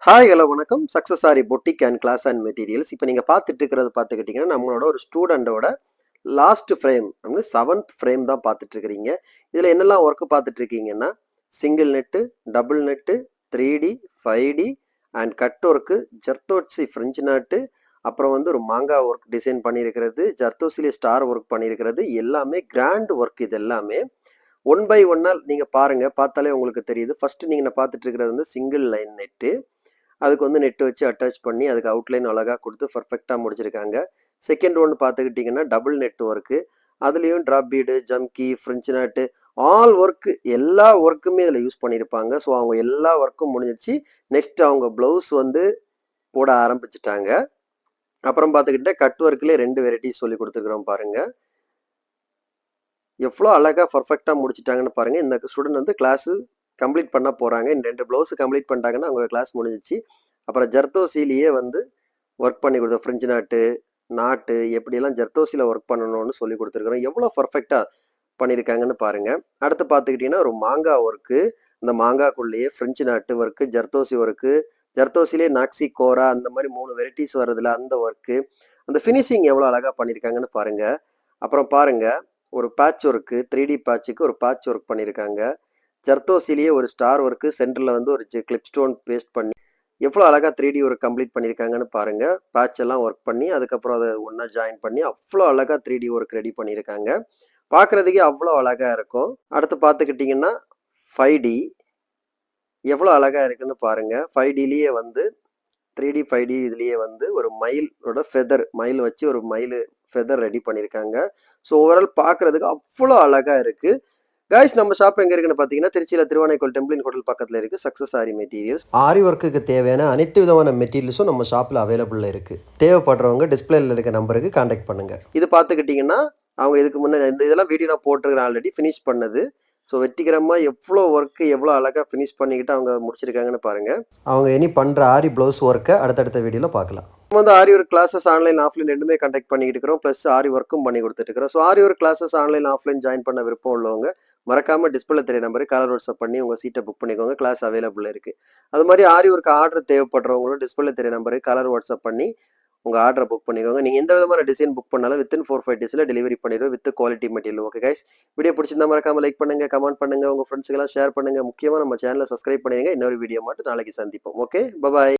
Hi hello வணக்கம். Success Aari boutique and class and materials. இப்போ நீங்கள் பார்த்துட்டு இருக்கிறது பார்த்துக்கிட்டிங்கன்னா நம்மளோட ஒரு ஸ்டூடெண்டோட லாஸ்ட் ஃப்ரேம் அப்படின்னு 7th ஃப்ரேம் தான் பார்த்துட்டு இருக்கிறீங்க. இதில் என்னெல்லாம் ஒர்க்கு பார்த்துட்டு இருக்கீங்கன்னா single net, double net, 3D, 5D and cut work, zardozi French நாட்டு, அப்புறம் வந்து ஒரு மாங்கா ஒர்க் டிசைன் பண்ணியிருக்கிறது, ஜர்தோசிலே ஸ்டார் ஒர்க் பண்ணியிருக்கிறது, எல்லாமே கிராண்ட் ஒர்க். இது எல்லாமே ஒன் பை ஒன்னால் நீங்கள் பாருங்கள், பார்த்தாலே உங்களுக்கு தெரியுது. ஃபஸ்ட்டு நீங்கள் பார்த்துட்டு இருக்கிறது வந்து சிங்கிள் லைன் நெட்டு. அதுக்கு வந்து நெட் வச்சு அட்டாச் பண்ணி அதுக்கு அவுட்லைன் அழகாக கொடுத்து பர்ஃபெக்டாக முடிச்சிருக்காங்க. செகண்ட் ஒன்று பார்த்துக்கிட்டிங்கன்னா டபுள் நெட் ஒர்க்கு. அதுலேயும் ட்ராப் பீடு, ஜம்கி, ஃப்ரெஞ்சு நாட்டு, ஆல் ஒர்க்கு, எல்லா ஒர்க்குமே இதில் யூஸ் பண்ணியிருப்பாங்க. ஸோ அவங்க எல்லா ஒர்க்கும் முடிஞ்சிச்சு. நெக்ஸ்ட் அவங்க ப்ளவுஸ் வந்து போட ஆரம்பிச்சிட்டாங்க. அப்புறம் பார்த்துக்கிட்டே கட் ஒர்க்லேயே 2 வெரைட்டிஸ் சொல்லி கொடுத்துருக்குறோம் பாருங்கள். எவ்வளோ அழகாக பர்ஃபெக்டாக முடிச்சிட்டாங்கன்னு பாருங்கள். இந்த ஸ்டூடெண்ட் வந்து கிளாஸு கம்ப்ளீட் பண்ண போகிறாங்க. இந்த 2 ப்ளவுஸ் கம்ப்ளீட் பண்ணிட்டாங்கன்னா அவங்க கிளாஸ் முடிஞ்சிச்சு. அப்புறம் ஜர்தோசிலேயே வந்து ஒர்க் பண்ணி கொடுத்தோம். ஃப்ரெஞ்சு நாட்டு எப்படியெல்லாம் ஜர்தோசியில் ஒர்க் பண்ணணும்னு சொல்லி கொடுத்துருக்குறோம். எவ்வளோ பர்ஃபெக்டாக பண்ணியிருக்காங்கன்னு பாருங்கள். அடுத்து பார்த்துக்கிட்டிங்கன்னா ஒரு மாங்கா ஒர்க்கு. அந்த மாங்காக்குள்ளேயே ஃப்ரெஞ்சு நாட்டு ஒர்க்கு, ஜர்தோசி ஒர்க்கு, ஜர்தோசிலே நாக்சி கோரா அந்த மாதிரி 3 வெரைட்டிஸ் வருதுல அந்த ஒர்க்கு. அந்த ஃபினிஷிங் எவ்வளோ அழகாக பண்ணியிருக்காங்கன்னு பாருங்கள். அப்புறம் பாருங்கள், ஒரு பேட்ச் ஒர்க்கு, 3D பேட்சுக்கு ஒரு பேட்ச் ஒர்க் பண்ணியிருக்காங்க. ஜர்தோசிலேயே ஒரு ஸ்டார் ஒர்க்கு, சென்டரில் வந்து ஒரு கிளிப் ஸ்டோன் பேஸ்ட் பண்ணி எவ்வளோ அழகாக 3D ஒர்க் கம்ப்ளீட் பண்ணியிருக்காங்கன்னு பாருங்கள். பேட்ச் எல்லாம் ஒர்க் பண்ணி அதுக்கப்புறம் அதை ஒன்றா ஜாயின் பண்ணி அவ்வளோ அழகாக 3D ஒர்க் ரெடி பண்ணியிருக்காங்க. பார்க்குறதுக்கே அவ்வளோ அழகாக இருக்கும். அடுத்து பார்த்துக்கிட்டிங்கன்னா 5D எவ்வளோ அழகாக இருக்குன்னு பாருங்கள். 5Dலேயே வந்து 3D 5D இதுலேயே வந்து ஒரு மயிலோட ஃபெதர், மயில் வச்சு ஒரு மயில் ஃபெதர் ரெடி பண்ணியிருக்காங்க. ஸோ ஓவரால் பார்க்குறதுக்கு அவ்வளோ அழகாக இருக்குது. கைஸ், நம்ம ஷாப் எங்கே இருக்குன்னு பார்த்தீங்கன்னா திருச்சியில் திருவானைக்கோல் டெம்பிளின் ஹோட்டல் பக்கத்தில் இருக்குது. சக்ஸஸ் ஆரி மெட்டீரியல்ஸ். ஆரி ஒர்க்குக்கு தேவையான அனைத்து விதமான மெட்டீரியல்ஸும் நம்ம ஷாப்பில் அவைலபிளில் இருக்குது. தேவைப்படுறவங்க டிஸ்பிளேல இருக்க நம்பருக்கு கான்டாக்ட் பண்ணுங்கள். இது பார்த்துக்கிட்டிங்கன்னா அவங்க இதுக்கு முன்னே இந்த இதெல்லாம் வீடியோ நான் போட்டிருக்கிறேன், ஆல்ரெடி ஃபினிஷ் பண்ணது. ஸோ வெற்றிகரமாக எவ்வளோ ஒர்க்கு எவ்வளோ அழகாக ஃபினிஷ் பண்ணிக்கிட்டு அவங்க முடிச்சிருக்காங்கன்னு பாருங்கள். அவங்க இனி பண்ணுற ஆரி ப்ளவுஸ் ஒர்க்கை அடுத்தடுத்த வீடியோவில் பார்க்கலாம். நம்ம வந்து aari work classes online offline ரெண்டுமே கண்டக்ட் பண்ணிக்கிட்டு இருக்கிறோம். ப்ளஸ் ஆரி ஒர்க்கும் பண்ணி கொடுத்துட்டு இருக்கிறோம். So aari work classes online offline join பண்ண விருப்பம் உள்ளவங்க மறக்காம டிஸ்பிளே தெரிய நம்பருக்கு காலர் வாட்ஸ்அப் பண்ணி உங்கள் சீட்டை புக் பண்ணிக்கோங்க. கிளாஸ் அவைலபிள் இருக்குது. அது மாதிரி ஆரி ஒர்க் ஆர்டர் தேவைப்படுறவங்களும் டிஸ்பிளே தெரிய நம்பருக்கு காலர் வாட்ஸ்அப் பண்ணி உங்கள் ஆர்டரை புக் பண்ணிக்கோங்க. நீங்கள் எந்த விதமான டிசைன் புக் பண்ணாலும் வித்தின் 4-5 டேஸில் டெலிவரி பண்ணிடுவோம் with quality material. Okay guys, video பிடிச்சிருந்தா மறக்காம லைக் பண்ணுங்கள், கமெண்ட் பண்ணுங்கள், உங்கள் ஃப்ரெண்ட்ஸுக்கெல்லாம் ஷேர் பண்ணுங்கள். முக்கியமாக நம்ம சேனலை சப்ஸ்கிரைப் பண்ணிடுங்க. இன்னொரு வீடியோ மட்டும் நாளைக்கு சந்திப்போம். Okay, bye bye.